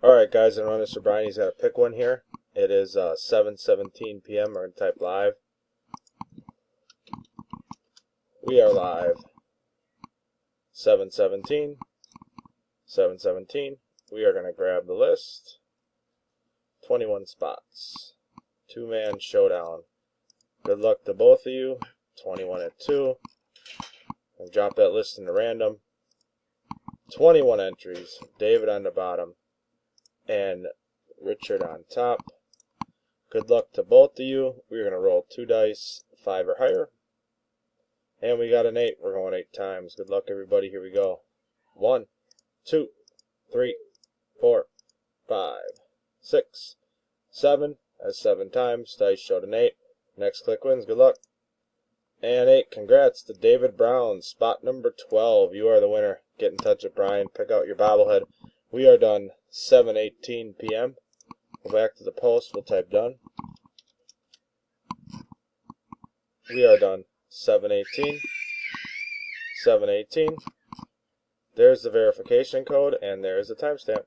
Alright guys, I'm running Mr. Brian. He's got to pick one here. It is 7:17 p.m. We're going to type live. We are live. 7:17. 7:17. We are going to grab the list. 21 spots. Two-man showdown. Good luck to both of you. 21 at 2. I'll drop that list into random. 21 entries. David on the bottom and Richard on top. Good luck to both of you. We're going to roll 2 dice, 5 or higher. And we got an 8. We're going 8 times. Good luck, everybody. Here we go. 1, 2, 3, 4, 5, 6, 7. That's 7 times. Dice showed an 8. Next click wins. Good luck. And 8. Congrats to David Brown. Spot number 12. You are the winner. Get in touch with Brian. Pick out your bobblehead. We are done. 7:18 p.m. Go back to the post. We'll type done. We are done. 7:18. 7:18. There's the verification code, and there's the timestamp.